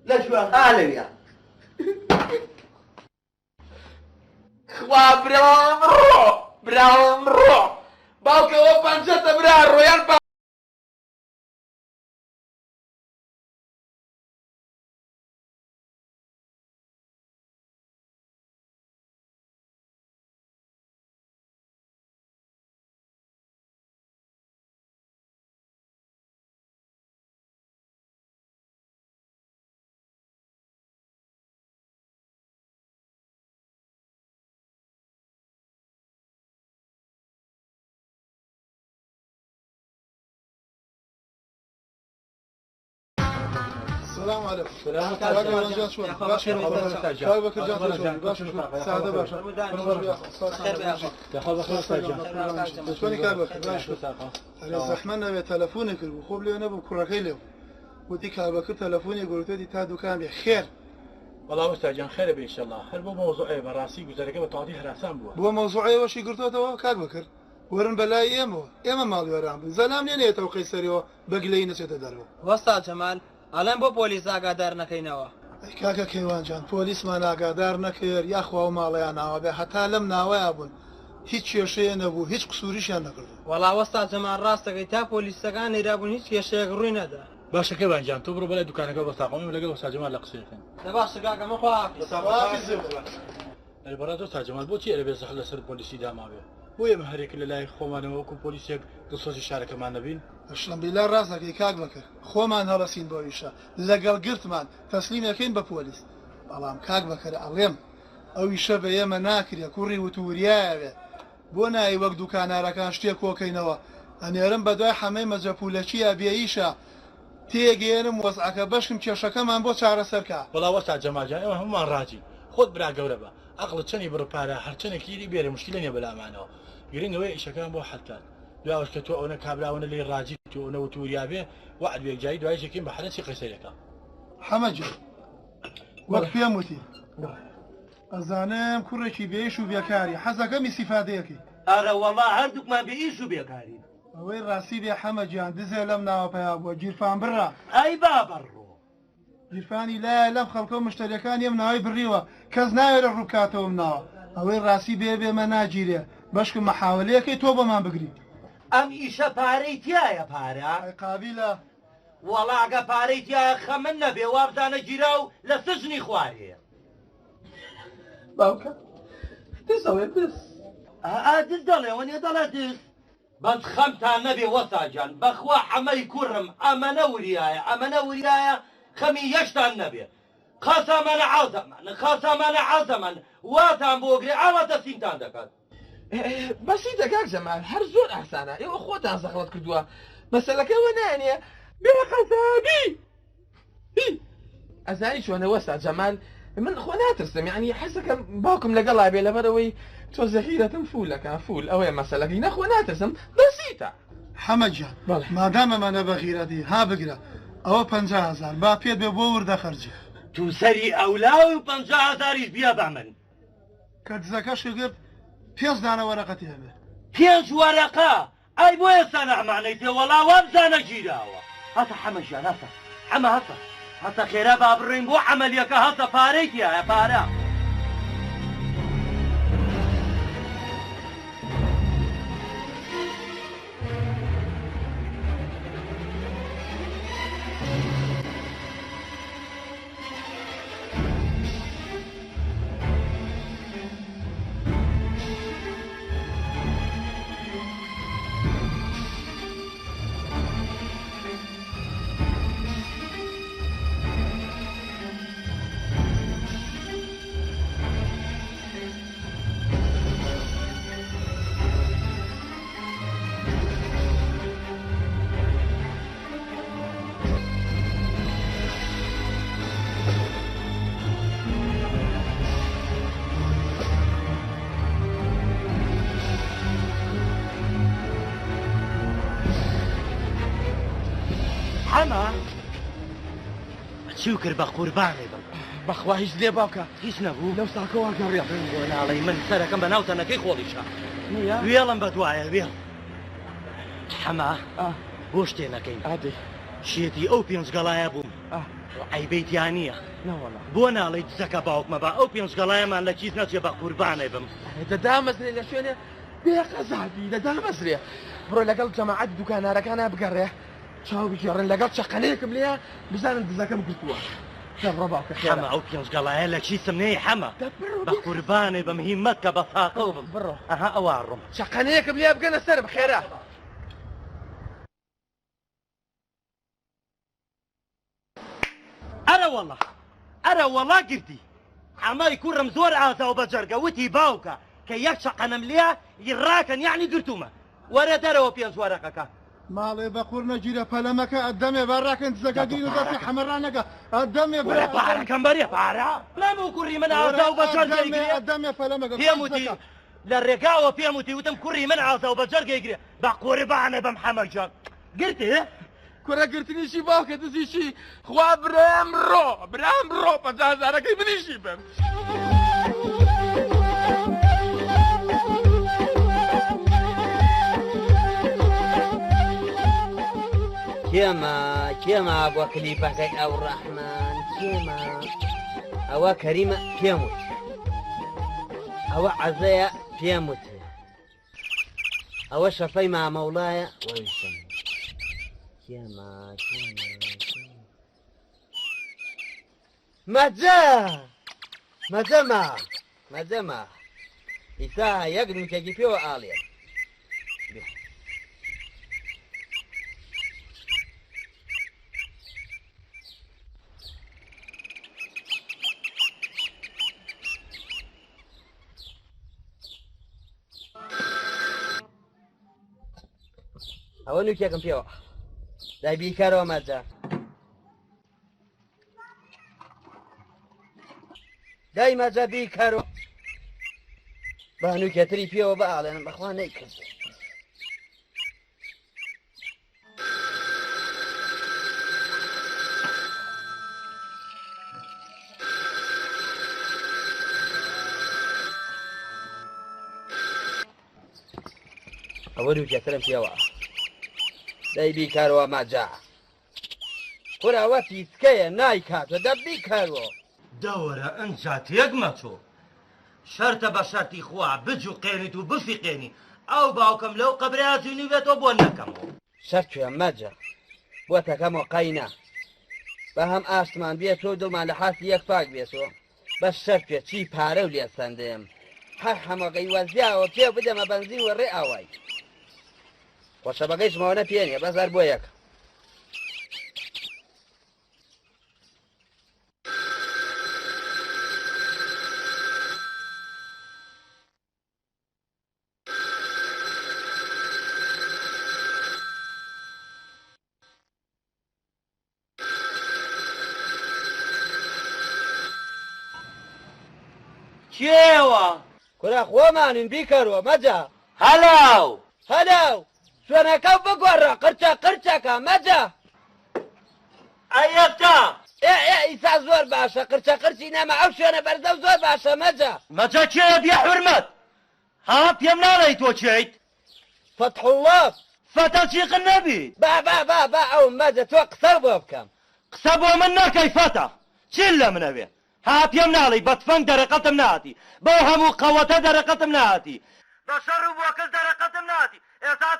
لە شوان لەویا خوا براوم ڕۆ باوکەوە پەنجەتە برا ڕۆیان السلام عليكم. السلام زحمنا بتلفونك وخوب لي انا بكركيلو ودي كابك تلفوني قلت لي تا دكان بخير والله استاذ خير ان شاء الله هل بو موضوعي براسي گزارەکە بە تاڵی هەراسان بووە بۆ مەوزوعی وەشی گرتوتەوە کاک بکرد ورن بەلای ئێمە ماڵی وەران بن زەلام لێنێتەوە قەیسەریەوە بەگلەی نەچێتە دەرەوە وەستا جەمال ئەڵێن بۆ پۆلیس ئاگادار نەکەینەوە کاکە کەیوانجان پۆلیسمان ئاگادار نەکرد یاخوا و ماڵیان ناوە بێ هەتا لەم ناوەیە بوون هیچ کێشەیە نەبوو هیچ قسووریشیان نەکردو وەڵا وەستا جەمال ڕاستەکەی تا پۆلیسەکان نێرابوون هیچ کێشەیەک ڕووی نەدا باشە کەوانجان تۆ بڕۆ بەلای دوکانەکە بە ساقۆمی لەگەڵ ئەستاذ جەمال لە قسەکەن باشە کاکە من خواحافیز بەڕات ئەستاذ جەمال بۆچی ئەرە بێ زەحمەت لەسەر پۆلیسی داماوێ بۆ ئێمە هەرێک لە لای خۆمانەوە وەکو پۆلیسێک دڵسۆزی شارەکەمان نەبین شڵەمبیلا ڕاستەکەی کاک بکرد خۆمان هەڵەسین بۆ ئیشە لەگەڵ گرتمان تەسلیمەکەین بە پۆلیس بەڵام کاک بکرد ئەڵێم ئەو ئیشە بە ئێمە ناکرێ کوڕی وتوریایەوێ بۆ نایی وەک دوکانارەکان شتێک کۆکەینەوە ئەنێرم بە دوای حەمەی مەجەپولەکیە بێئیشە تێگەێنم وەزعەکە بەشم کێشەکەمان بۆ چارەسەرکە بەڵا وەستا جەماجان ئێمە هەمومان ڕاجین خۆت برا گەورە بە عەقڵت چەندی بڕپارە هەرچەندێکی بێرە مشکلە نیە بەلامانەوە گرنگەوەی ئیشەکان بۆ حەلکات دواوەش کە تۆ ئەوە کابراونە لێ ڕاجی تۆ ئەوە وتوریابێ وعد بێکجایی دوایشێکین بە حەلەتی قەیسەریەکە حەمەجی وەک پێم وتی ئەزانم کوڕێکی بێئیش و بێکاری حەزەکەمی سیفادەیەکی ئارە وەڵا هەردووکمان بێئیش و بێکاری ئەوەی ڕاستی بێ حەمەجیان دزێ لەم ناوە پیا بووە گیرفان بڕە ئەی بابڕۆ گیرفانی لای لەم خەڵکە و مشتریەکان ئێم ناوی بڕیوە کەس ناوێرە ڕووکاتەوەم ناوە ئەوەی ڕاستی بێمە ناگیرێ بەشکم مەحاولەیەکەی تۆ بەمان بگری ئەم ئیشە پارەی تایە پارە قابلە وەڵاگە پارەی تایە خەمن نەبێ وابزانە گیرا و لە سژنی خوارێ باوکە دەسەوێ دەست دز دەڵێەوە نێ دەڵێ دست بەس خەمتان نەبێ وەساجان بەخوا حەمەی کوڕم ئەمەنە وریایە ئەمەنە وریایە خەمی یەشتان نەبێ خاسامانە عازەمانە عازەمان واتان بۆگرێ ئاوا دەستینتان دەکات بەسی دەکاک جەمال هەر زۆر ئاسانە ئێوە خۆتان زەخڵەت کردووە مەسەلەکەەوە نانیە بێقەزابی ئەزانی چۆنە وەستا جەمال من خۆ ناترسم یعنی حەزەکەم باوکم لەگەڵا بێ لەبەرەوەی تۆ زەخیرەتم فولەکە فول ئەوەیە مەسەلەکەی نەخۆ ناترسم بەسیتە حەمەدجان مادامەمانە بەغیرەتی ها بگرە ئەوە 50,000 با پێت بێ بۆ وردە خەرجی تو سەری ئەولاوی و 50,000 بیا بە من کە دزەکەش گرت 5 دانە وەرەقەتی هەبێ 5 وەرەقە ئەی بۆ ئێستا نەحمانەی تێ وەڵا وابزانە گیراوە هەتا حەمەژیان هەتا حەمە هەتا خێرا با بڕین بۆ عەمەلیەکە هەتا پارەی تایە پارە حەمە چیو کرد بە قوربانێ بم بەخوا هیچ لێ باوکە هیچ نەبوو لەو ساکەوە گەڕێ بۆ ناڵی من سەرەکەم بە ناو تەنەکەی خۆڵیشە وێڵم بە دوایە وێڵ حەمە بۆ شتێ نەکەین شێتی ئەو پێنجگەڵایە بووم عیبەیتیان نییە بۆ ناڵی دزەکە باوکمە بە ئەو پێنجگەڵایەمان لە چیز نەچێ بە قوربانێ بم دەدامەزرێ لە شوێنێ بێقەزابی دەدامەزرێ بڕۆ لەگەڵ جەماعەت دوکانارەکانە بگەڕێ چاو بگێڕن لەگەڵ چەقەنەیەکم لێە بزانن دزەکەم گرتووە ڕۆ باوکە حەمە ئەو پێنجگەڵایە لە چیسم نەی حەمە بە قوربانێ بم هیممەت کە بە ساقە بم بڕۆ ئەها ئەوە ڕۆم چەقەنەیەکم لێ بگەنە سەر بخێرە ئەرە وەڵا گرتی ئەمای کوڕم زۆر ئازا و بە جەرگەوتی باوکە کە یەک چەقەنم لێ ڕاکەن یعنی گرتومە وەرە دەرەوە 5 وەرەقەکە ماڵێ بە قوڕ نەگیرە پەلەمەکە ئەدەمێ باڕاکەن دزەکە گیر و دەستی حەمەڕانەکە ئەدەمێ بڕێ پارەکەم بەرێ پارە بڵێم و کوڕی من ئازا و بە جەرگەیگرێ ئەدەمێ پەلەمەکە پێم وتی لە ڕێگاوە پێم وتم کوڕی من ئازا و بە جەرگەیگرێ بە قوربانێ بەم حەمەجان گرتی کوڕە گرتنیشی باوکە دزیشی خوا برام ڕۆ 50,000ەکەی منیشی بم کێمە بۆ کلیپەکەی ئەو ڕەحمان کێمە ئەوە کەریمە پێم وت ئەوە عەزەیە پێم وت ئەوە شەفەی مامەوڵایە وەویشم کێمە مەجەمە ئیسا یەک ڕووکێکی پێوە ئاڵێ ئەوە نوکێکم پێوە دای بیکارەوە مەجە دای مەجە بیکارەوە با نوکێتری پێوە بە ئاڵێنم بەخوا نەیکرد ئەوە نوکێترم پێوە دەی بیکارەوە مەجە کوڕەوە پیسکەیە نایکاتە دە بیکارەوە دەوەرە ئەنجا تێک مەچۆ شەرتە بە شەرتی خوا بجوقێنیت و بفیقێنی ئەو باوکەم لەو قەبرەیە جوونی بێتەوە بۆ نەکەمەوە شەرکوێ مەجە بۆ تەکەمەوە قەینا بە هەم ئاشتمان بێت و دڵمان لە حاسی یەک پاک بێتەوە بەس شەرکوێ چی پارە و لێ سەندێم هەر هەمەقەی وەزیاوە پێ بدەمە بەنزین وەڕێ ئاوای خۆشە بەگەیشمەوە پێنیە بەزار بۆ یەکە کێوە کورا خۆمانین بیکەرەوە مەجە هەلاو هەلاو شوێنەکە بگۆڕە قرچە قرچەکە مەجە ئەیەکتا ئیسا زۆر باشە قرچە قرچی نەما ئەو شوێنە بەرزە و زۆر باشە مەجە مەجە کێیە بێ حورمەت ها پێم ناڵێی تۆ چیت فتحوڵڵە فەتەچیقن نەبیت با ئەو مەجە تۆ قسە بۆ بکەم قسە بۆ من نەکەی فەتە چین لە منەوێ ها پێم ناڵی بەتفەنگ دەرەقەتم ناتی بەو هەموو قەوەتە دەرەقەتم ناتی بە شەڕ و بۆکەس دەرەقەتم ناتی ئێستا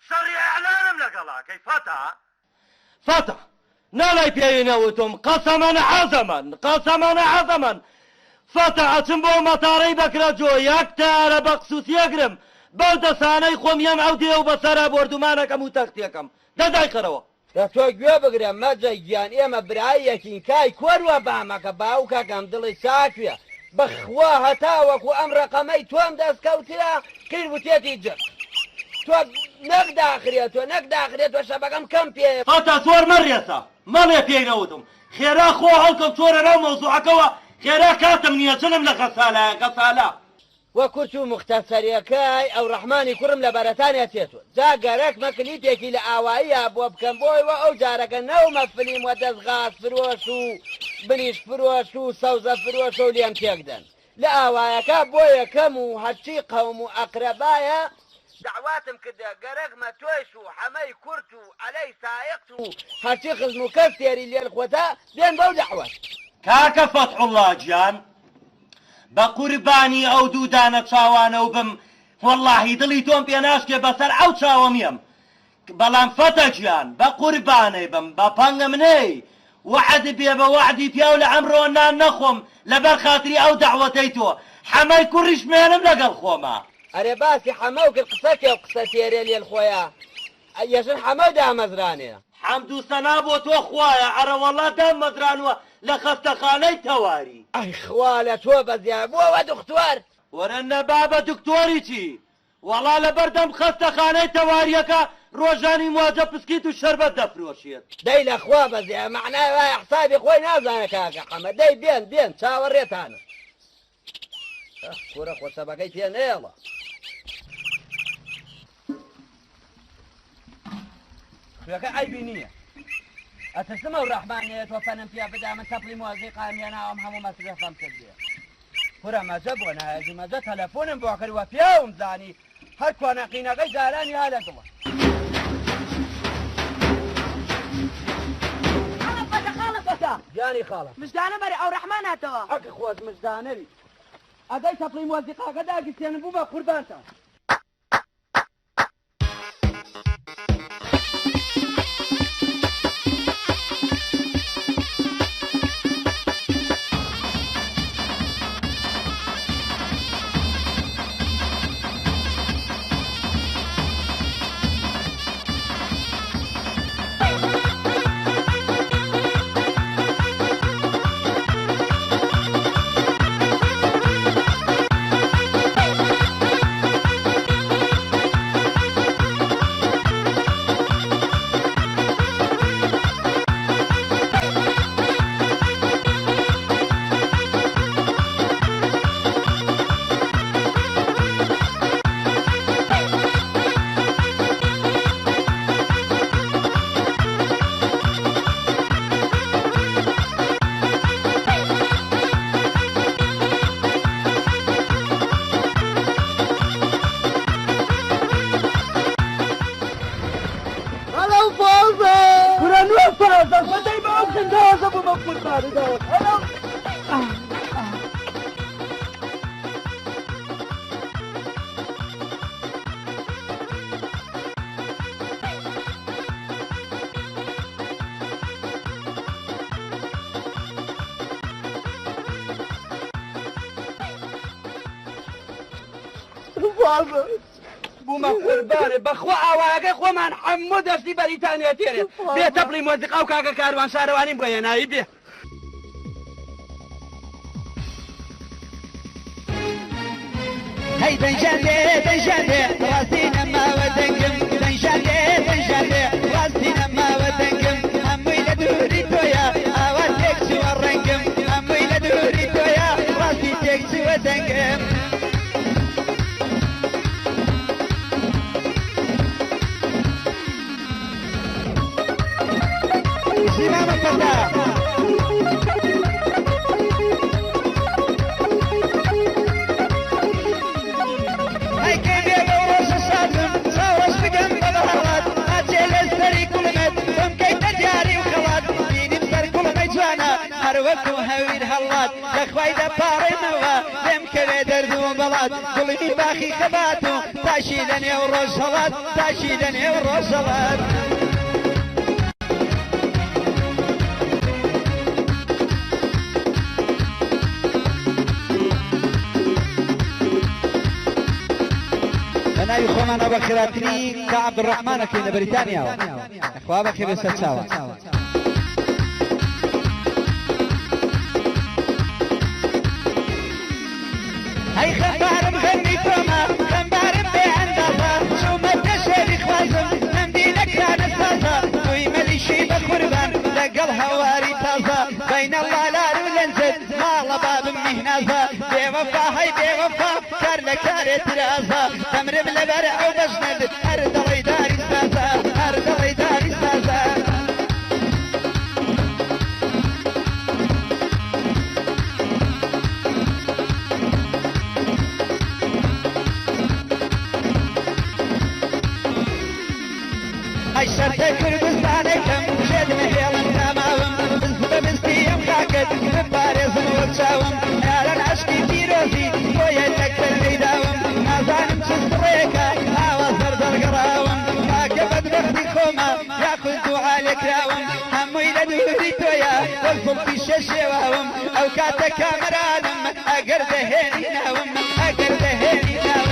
شەڕی ئەعلانم لەگەڵاکەی فەتە ناڵی پێینەوتم قەسەمەنە حەزەمەن فەتە ئەچم بۆ مەتاڕەی بەکرەجۆ یەک تارە بە قسووسیەگرم بەو دەسانەی خۆم یەم ئەو دێ و بەسەرە بردومانەکەم و تەختیەکەم دەدای قەرەوە دە تۆ گوێ بگرە مەجە گیان ئێمە برایەکین کای کۆروە بامەکە باوکەکەم دڵی چاکوێ بەخوا هەتا وەکو ئەم ڕقەمەی تۆم دەستکەوترا کرد وتێتی جر تۆ نەکداخرێت تۆ شەبەکەم کەم پێ فەتە زۆر مەڕێسە مەڵێ پێینەوتم خێرا خۆ هەڵکەم چۆرە ناو مەوزوعەکەەوە خێرا کاتم نییە چنم لە قەسالە وە کورت و مختەسەریەکەی ئەو ڕەحمانی کوڕم لە بەرەتانیا تێتوە جا گەرەک مەکلیپێکی لە ئاواییە بۆ بکەم بۆیەوە ئەو جارەکە نەومە فلیم وە دەستغاز فرۆش و بنیش فرۆش و سەوزە فرۆش و لێم تێکدەن لە ئاوایەکە بۆ یەکەم و هەرچی قەوم و ئەقرەبایە دعواتم کردە گەرەکمە تۆیش و حەمەی کورت و ئەلەی سایقت و هەرچی خزم و کەس تێری لێل خۆتە بێن بەو دەعوەت کاکە فەتحوڵڵا گیان بە قوربانی ئەو دوودانە چاوانە و بم وەڵڵاهی دڵی تۆم پێ ناشکێ بەسەر ئەو چاوەمیم بەڵام فەتە گیان بە قوربانەی بم بە پەنگم نەی وعد بێ بە وعدی پیا و لە ئەمڕۆ نان نەخۆم لەبەر خاتری ئەو دەعوەتەی تۆ حەمەی کوڕیش مێنم لەگەڵ خۆمە ئەرێ باسی حەمە و کرد قسەکێ و قسە تێرێ لێل خۆیە یەژن حەمە دامەزرانێ حەمد و سەنا بۆ تۆ خوایە ئەرەوەڵا دامەزرانوە لە خەستەخانەی تەواری ئەی خوا لە تۆ بەزیار بووەوە دکتۆر وەرە نەبا بە دکتۆری چی وەڵا لە بەردەم خەستەخانەی تەواریەکە ڕۆژانی مواجە پسکیت و شەربەت دەفرۆشێت دەی لە خوا بەزیار معنای وایە حسابی خۆی نازانە کاکە حەمە دەی بێن چاوەڕێتانە کوڕە خۆسەبەکەی پێ نێڵە خوێکە ئایبی نییە ئەتەسمە و ڕەحمانێت تۆ پەنم پیا بدا من تەپڵی موازی قامیاناوەم هەموو مەسرەفەم کردێ کوڕە مەجە بۆ نایەزی مەجە تەلەفۆنم بۆ کردوە پێوم زانی هەر کۆنەقینەکەی جارانی ها لەگەڵە گیانی خاڵە مژدانە بەرێ ئەو ڕەحمان هاتەوە ئەکە خۆت مژدانەوی ئەگەی تەپڵی موازیقاکە داگیرتێنم بوو بە قوربانتان بوومە قوربانێ بەخوا ئاواگەی خۆمان هەموو دەستی بەریتانیا تێرێت بێ تەپڵی مۆزیقا و کاکە کاروان شارەوانیم بۆ هێنایی بێ هەی دەنجانێ دەنجانێ ڕاستی نەماوە دەنگم دەنجانێ دەنجانێ ڕاستی نەماوە دەنگم هەمووی لە دووری تۆیە ئاوا تێک چووە ڕەنگم هەمووی لە دووری تۆیە ڕاستی تێک چووە دەنگم زیمامە پەتا وەکو هەویر هەڵات لەخوای دەپاڕێنەوە لێم کەوێ دەرد و بەڵات گوڵی باخی خەبات و تاشی لە نێو ڕۆژ هەڵات تاشی لە نێو ڕۆژ هەڵات بەناوی خۆمانە بە خێراتری کە عەبدوڕەحمانەکەی لە بەریتانیاوە خوا بەخێ بێسەر چاوە هەی خەمبارم غەرمی تۆمە خەمبارم بێ ئەندازە شومەتە شێری خوازم نەمدی نەکرانە سازە توی مەلیشی بە قوربان لەگەڵ هەواری تازە بەینە لالار و لەنجت ماڵە بابم میهنازە بێوەفا هەی بێوەفا کار لە کارێ ترازە دەمرم لەبەر ئەو بەژنت هەر دەڵی داری سازە هەر دەڵی داری سازە هەی شەرتە کوردستانێکم شێدمە هێڵم تاماوم بە بستیم کاکت بپارێزم وە چاوم یاران عەشقی پیرۆزی بۆیە تەکتەر لەیداوم نازانم چ سڕێکە ئاوا سەردەڵگەڕاوم کاکە بەدبەختی خۆمە یاخود دوعا لێکراوم هەمووی لە دووری تۆیە وەزڵتی شێشێواوم ئەو کاتە کامەرانم ئەگەر دەهێنی ناوم ئەگەر دەهێنی ناوم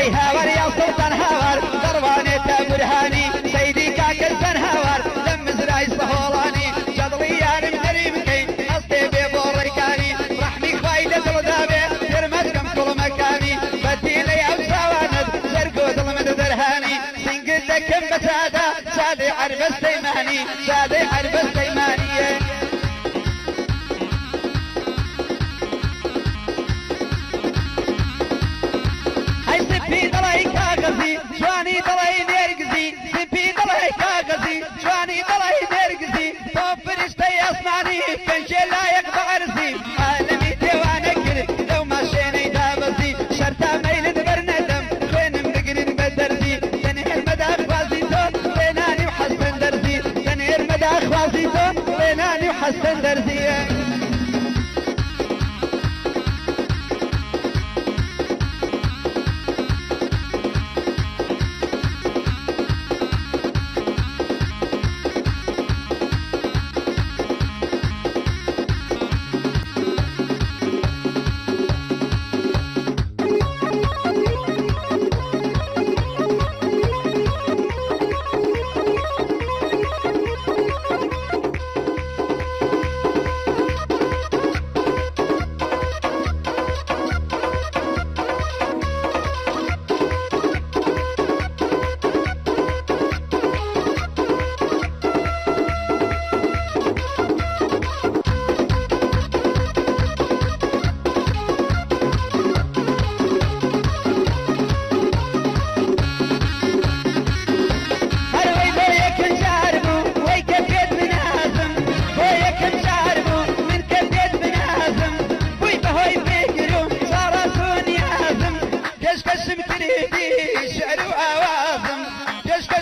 هەی هاوار یا سڵتان هاوار دەڕوانێتە بورهانی سەیدی کاکەستان هاوار لەم مزرای سەهۆڵانی جەدڵی یارم دەری بکەین ئەستێ بێ بۆ ڕێکانی ڕەحمی خوای لە دڵدابێ پرمەکەم کوڵمەکانی بەتیلەی ئەو چاوانت سەرگۆ دڵمت دەرهانی سنگت دەکەم بە چادا چادەی عەربەستەی مانی چادەی عەربەستەی مانیە جوانی دڵی نێرگزی سپی دڵی کاغەزی جوانی دڵی نێرگزی تۆ فریشتەی ئەسمانی پەنجێ لایەق بە عەرزی عالەمی دێوانە کرد لەو ماشێنەی دابەزی شەرتا مەیلت بەرنەدەم خوێنم بگرن بە دەرزی تەنێرمەدا خوازی تۆ لێنانی و حەسەن دەرزی تەنێرمەدا خوازی تۆ لێنانی و حەسەن دەرزیە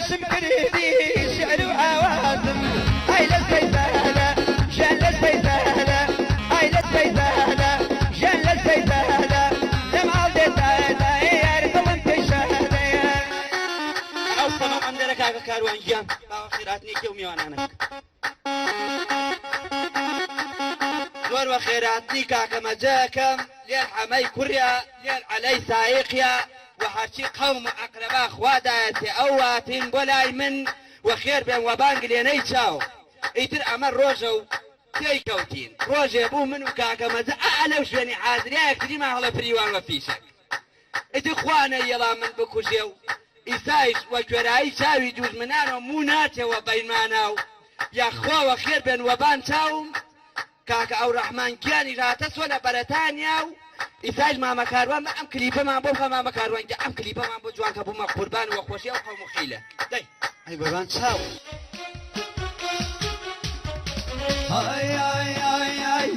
قسم كريدي شعر وعوازم هاي للسيدالة جان للسيدالة هاي للسيدالة جان للسيدالة لم عودي تايدا يا رسلم تشهد أصلا عندنا كاكا كاروان جام باو خيراتني كيومي وانانك زور وخيراتني كاكا مجاكم ليل حمي كريا ليل علي سايقيا وحاشي قوم أقرباء خواداتي أواتين بولاي من وخير بين وبانق ليني تشاو يتر أمر روجو تي كوتين روجي بو من وكاكا مزا أعلى وشواني حاضر يا اكتري ما هلا فريوان وفيشك إتي خوانا يلا من بكوشيو إسايش وكراي شاوي جوز منانو موناتي وبينماناو يا خوا وخير بين وبان تاوم كاكا أو رحمن كياني راتس ولا بريطانيا إسايش ما مكاروان ما أم كليبا ما بوفا ما مكاروان جا أم كليبا ما بو جوان كابو ما قربان وخوشي وخو مخيلة داي أي بابان تاو هاي هاي هاي هاي